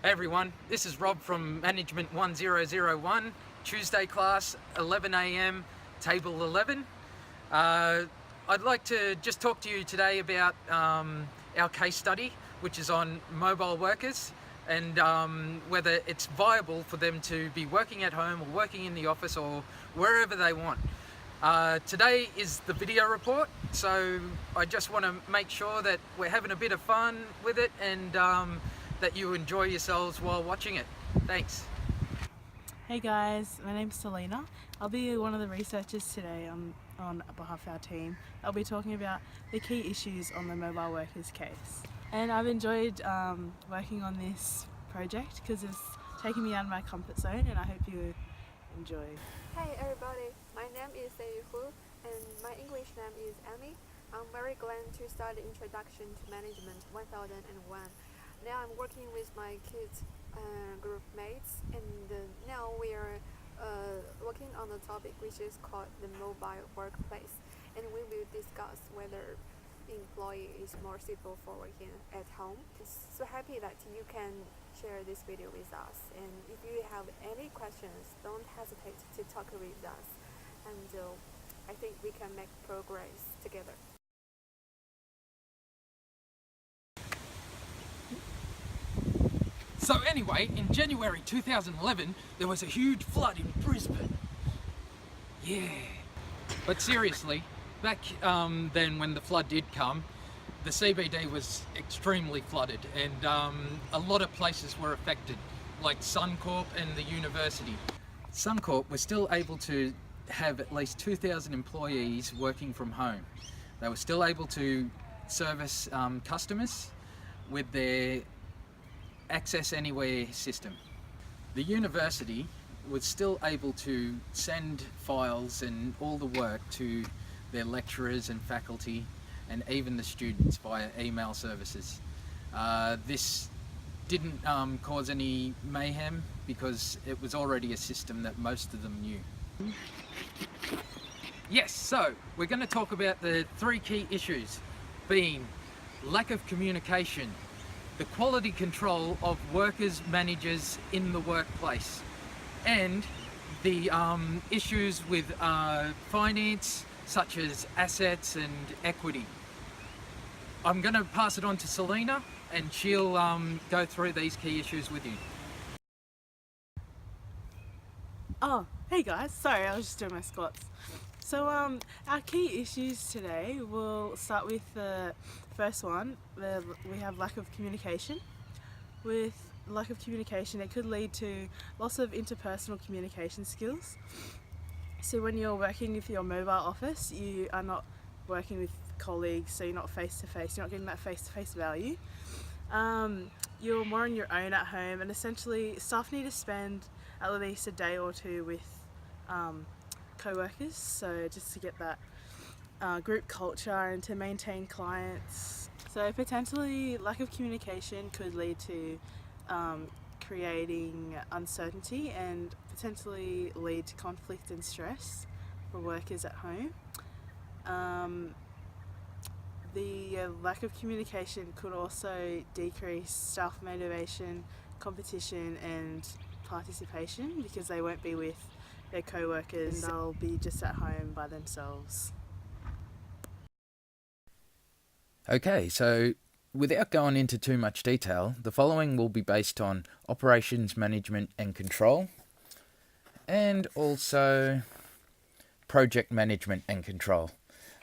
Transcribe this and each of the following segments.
Hey everyone, this is Rob from MNGT1001, Tuesday class, 11 AM, table 11. I'd like to just talk to you today about our case study, which is on mobile workers and whether it's viable for them to be working at home or working in the office or wherever they want. Today is the video report, so I just want to make sure that we're having a bit of fun with it and that you enjoy yourselves while watching it. Thanks. Hey guys, my name's Selena. I'll be one of the researchers today on behalf of our team. I'll be talking about the key issues on the mobile workers case. And I've enjoyed working on this project because it's taken me out of my comfort zone, and I hope you enjoy. Hey everybody, my name is Hu and my English name is Amy. I'm very glad to start the Introduction to Management 1001. Now I'm working with my kids group mates, and now we are working on a topic which is called the mobile workplace, and we will discuss whether employee is more suitable for working at home. So happy that you can share this video with us, and if you have any questions, don't hesitate to talk with us, and I think we can make progress together. So anyway, in January 2011, there was a huge flood in Brisbane. Yeah. But seriously, back then when the flood did come, the CBD was extremely flooded, and a lot of places were affected, like Suncorp and the university. Suncorp was still able to have at least 2,000 employees working from home. They were still able to service customers with their Access Anywhere system. The university was still able to send files and all the work to their lecturers and faculty and even the students via email services. This didn't cause any mayhem because it was already a system that most of them knew. Yes, so we're going to talk about the three key issues, being lack of communication, the quality control of workers, managers in the workplace, and the issues with finance, such as assets and equity. I'm going to pass it on to Selena, and she'll go through these key issues with you. Oh, hey guys, sorry, I was just doing my squats. So our key issues today, we'll start with the first one. We have lack of communication. With lack of communication, it could lead to loss of interpersonal communication skills. So when you're working with your mobile office, you are not working with colleagues, so you're not face-to-face, you're not getting that face-to-face value. You're more on your own at home, and essentially staff need to spend at least a day or two with co-workers, so just to get that group culture and to maintain clients. So potentially lack of communication could lead to creating uncertainty and potentially lead to conflict and stress for workers at home. The lack of communication could also decrease staff motivation, competition and participation, because they won't be with their co-workers, they'll be just at home by themselves. Okay, so without going into too much detail, the following will be based on operations management and control, and also project management and control.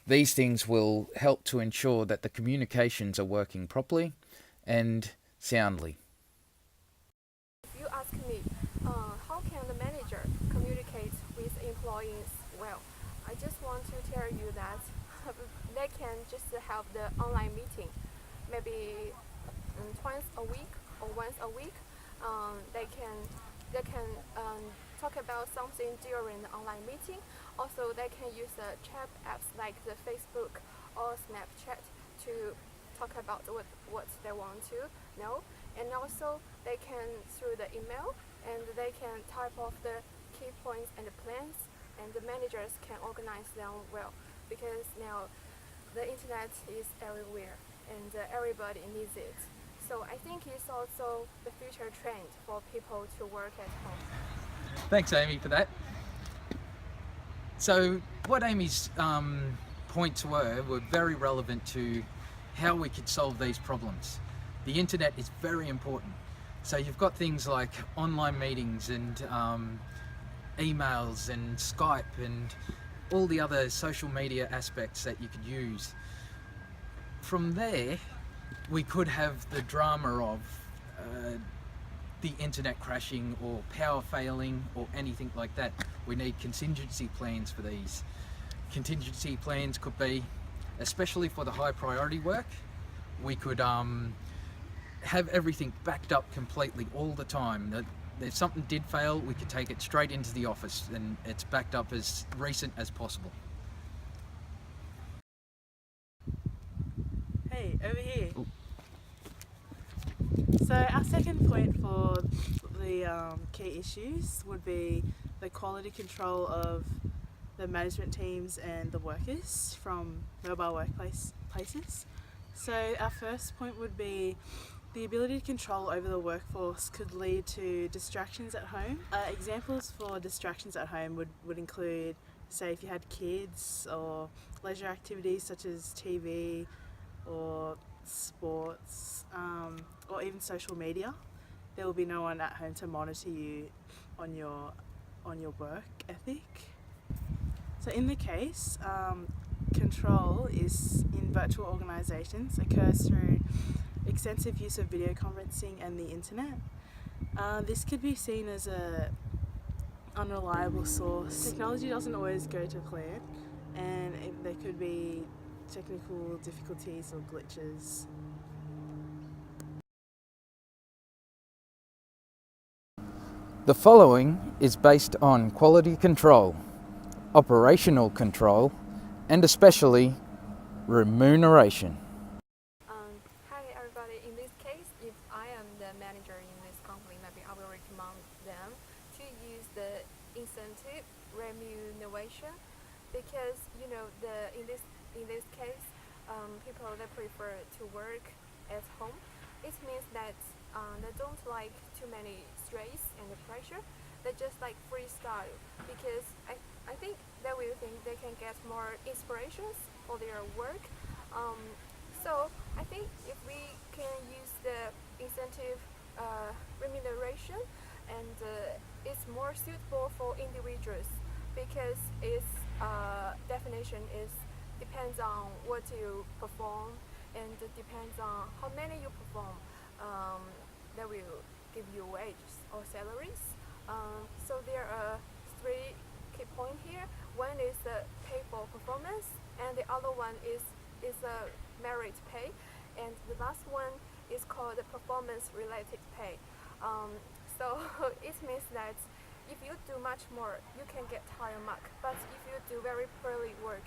These things will help to ensure that the communications are working properly and soundly. If you ask me, how can the manager communicate with employees? Well, I just want to tell you that they can just have the online meeting, maybe twice a week or once a week. They can talk about something during the online meeting. Also, they can use the chat apps like the Facebook or Snapchat to talk about what they want to know. And also, they can through the email, and they can type off the key points and the plans, and the managers can organize them well, because now the internet is everywhere and everybody needs it. So I think it's also the future trend for people to work at home. Thanks, Amy, for that. So what Amy's points were very relevant to how we could solve these problems. The internet is very important. So you've got things like online meetings and emails and Skype and all the other social media aspects that you could use. From there, we could have the drama of the internet crashing or power failing or anything like that. We need contingency plans for these. Contingency plans could be, especially for the high priority work, we could have everything backed up completely all the time. If something did fail, we could take it straight into the office and it's backed up as recent as possible. Hey, over here. Ooh. So our second point for the key issues would be the quality control of the management teams and the workers from mobile workplaces. So our first point would be the ability to control over the workforce could lead to distractions at home. Examples for distractions at home would include, say, if you had kids or leisure activities such as TV or sports or even social media. There will be no one at home to monitor you on your work ethic. So in the case, control is in virtual organisations occurs through extensive use of video conferencing and the internet. This could be seen as a unreliable source. Technology doesn't always go to plan, and there could be technical difficulties or glitches. The following is based on quality control, operational control, and especially remuneration. Hi everybody, in this case, if I am the manager in this company, maybe I will recommend them to use the incentive remuneration because in this case, people they prefer to work at home. It means that they don't like too many stress and pressure. They just like freestyle because I think they will think they can get more inspirations for their work. So I think if we can use the incentive remuneration and it's more suitable for individuals because its definition is depends on what you perform and depends on how many you perform. That will give you wages or salaries. So there are three key points here. One is the pay for performance, and the other one is a merit pay, and the last one is called the performance related pay. So it means that if you do much more, you can get higher mark. But if you do very poorly work,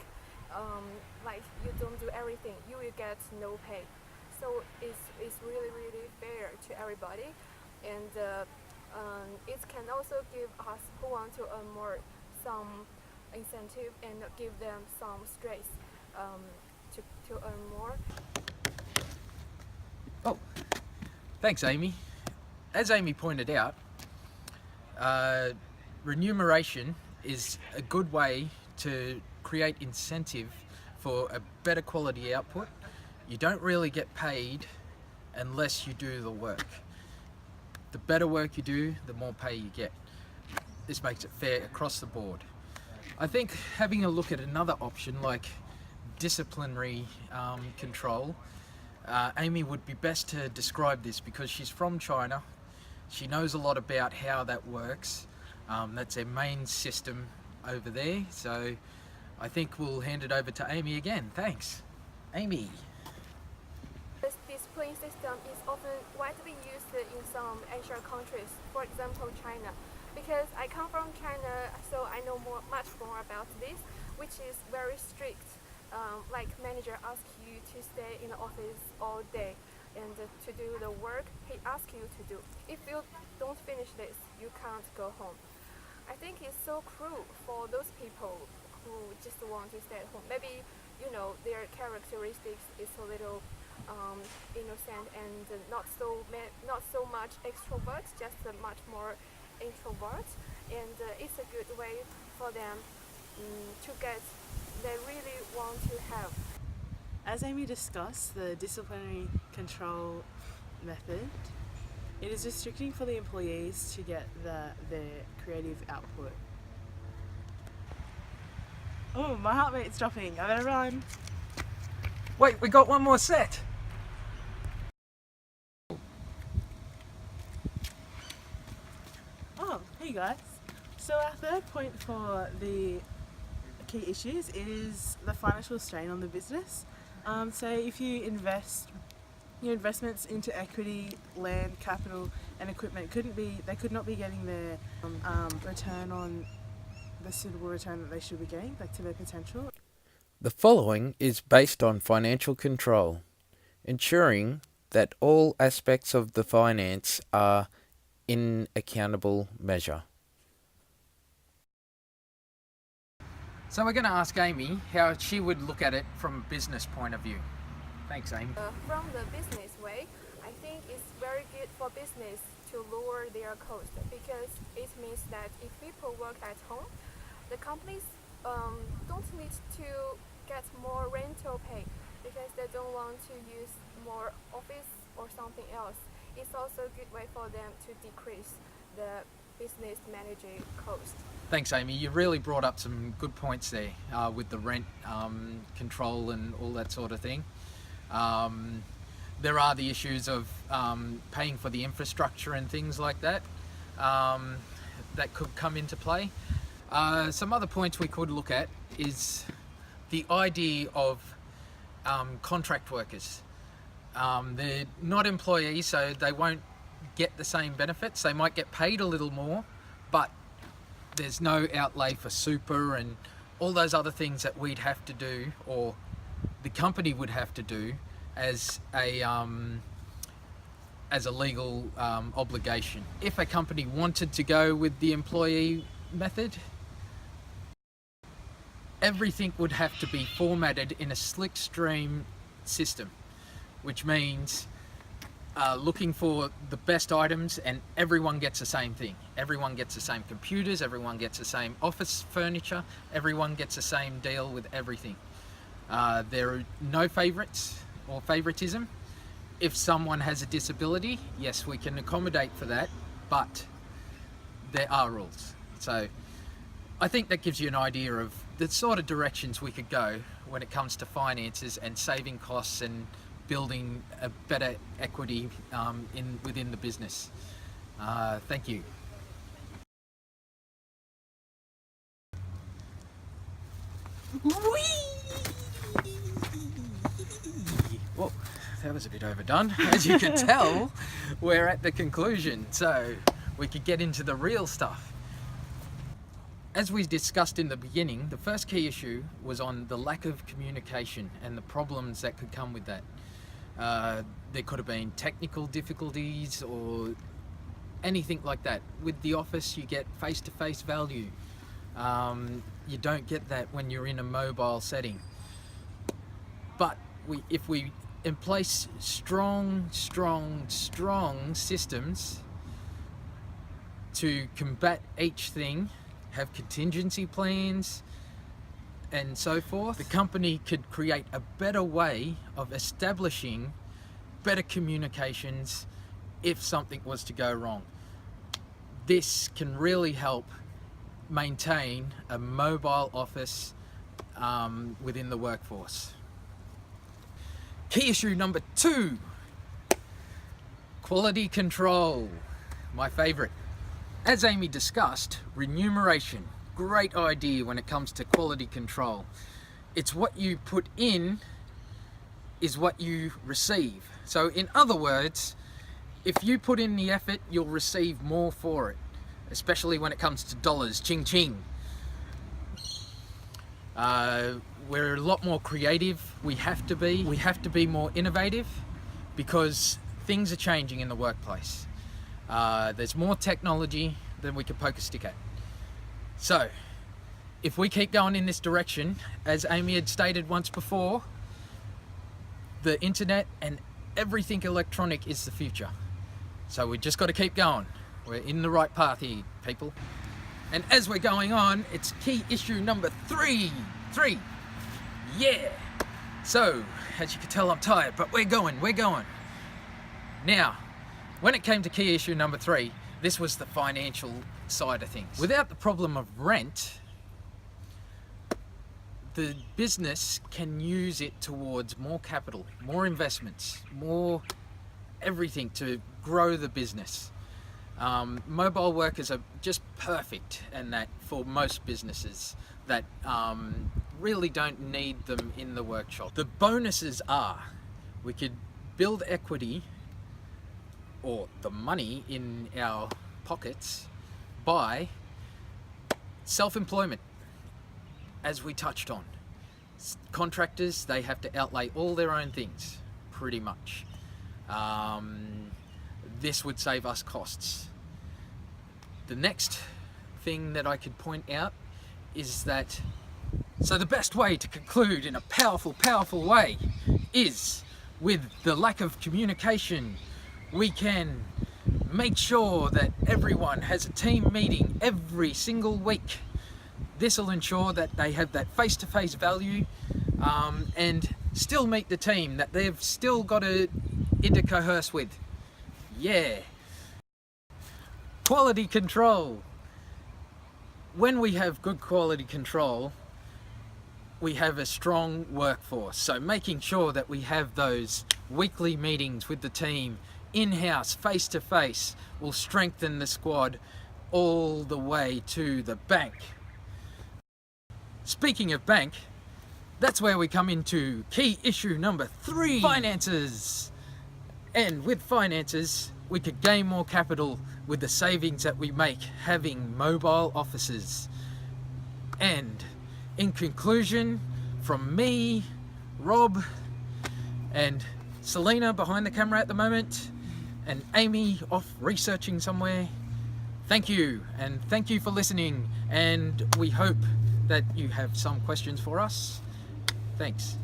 like you don't do everything, you will get no pay. So it's really fair to everybody, and it can also give us who want to earn more some incentive and give them some stress to earn more. Oh, thanks, Amy. As Amy pointed out, remuneration is a good way to create incentive for a better quality output. You don't really get paid unless you do the work. The better work you do, the more pay you get. This makes it fair across the board. I think having a look at another option like disciplinary control, Amy would be best to describe this because she's from China. She knows a lot about how that works. That's their main system over there. So I think we'll hand it over to Amy again. Thanks. Amy. This discipline system is often widely used in some Asian countries, for example China. Because I come from China, so I know much more about this, which is very strict. Like manager asks you to stay in the office all day and to do the work he asks you to do. If you don't finish this, you can't go home. I think it's so cruel for those people who just want to stay at home. Maybe their characteristics is a little innocent and not so much extrovert, just much more introvert, and it's a good way for them to get they really want to have. As Amy discussed, the disciplinary control method, it is restricting for the employees to get their creative output. Oh, my heart rate's dropping. I better run. Wait, we got one more set. Oh, hey guys. So our third point for the key issues is the financial strain on the business. So if you invest your investments into equity, land, capital, and equipment they could not be getting their return on the suitable return that they should be getting, back to their potential. The following is based on financial control, ensuring that all aspects of the finance are in accountable measure. So we're going to ask Amy how she would look at it from a business point of view. Thanks, Amy. From the business way, I think it's very good for business to lower their cost, because it means that if people work at home, the companies don't need to get more rental pay because they don't want to use more office or something else. It's also a good way for them to decrease the business managing cost. Thanks, Amy. You really brought up some good points there with the rent control and all that sort of thing. There are the issues of paying for the infrastructure and things like that that could come into play. Some other points we could look at is the idea of contract workers. They're not employees, so they won't get the same benefits. They might get paid a little more, but there's no outlay for super and all those other things that we'd have to do, or the company would have to do as a legal obligation. If a company wanted to go with the employee method, everything would have to be formatted in a slickstream system, which means looking for the best items, and everyone gets the same thing. Everyone gets the same computers, everyone gets the same office furniture, everyone gets the same deal with everything. There are no favorites or favoritism. If someone has a disability, yes, we can accommodate for that, but there are rules. So I think that gives you an idea of the sort of directions we could go when it comes to finances and saving costs and building a better equity within the business. Thank you. Well, that was a bit overdone. As you can tell, we're at the conclusion, so we could get into the real stuff. As we discussed in the beginning, the first key issue was on the lack of communication and the problems that could come with that. There could have been technical difficulties or anything like that. With the office, you get face-to-face value. You don't get that when you're in a mobile setting. But if we in place strong systems to combat each thing, have contingency plans and so forth, the company could create a better way of establishing better communications if something was to go wrong. This can really help maintain a mobile office within the workforce. Key issue number 2, quality control, my favorite. As Amy discussed, remuneration, great idea when it comes to quality control. It's what you put in is what you receive. So in other words, if you put in the effort, you'll receive more for it, especially when it comes to dollars, ching ching. We're a lot more creative. We have to be more innovative because things are changing in the workplace. There's more technology than we can poke a stick at. So if we keep going in this direction, as Amy had stated once before, the internet and everything electronic is the future. So we just got to keep going. We're in the right path here, people. And as we're going on, it's key issue number 3. Yeah. So, as you can tell, I'm tired, but we're going. Now, when it came to key issue number 3, this was the financial side of things. Without the problem of rent, the business can use it towards more capital, more investments, more everything to grow the business. Mobile workers are just perfect, and that for most businesses that really don't need them in the workshop. The bonuses are we could build equity or the money in our pockets by self-employment, as we touched on. Contractors, they have to outlay all their own things, pretty much. This would save us costs. The next thing that I could point out is that, so the best way to conclude in a powerful way is, with the lack of communication, we can make sure that everyone has a team meeting every single week. This will ensure that they have that face-to-face value and still meet the team that they've still got to intercoerce with. Yeah. Quality control. When we have good quality control, we have a strong workforce. So making sure that we have those weekly meetings with the team in-house, face-to-face, will strengthen the squad all the way to the bank. Speaking of bank, that's where we come into key issue number 3, finances. And with finances, we could gain more capital with the savings that we make having mobile offices. And in conclusion, from me, Rob, and Selena behind the camera at the moment, and Amy off researching somewhere, thank you, and thank you for listening, and we hope that you have some questions for us. Thanks.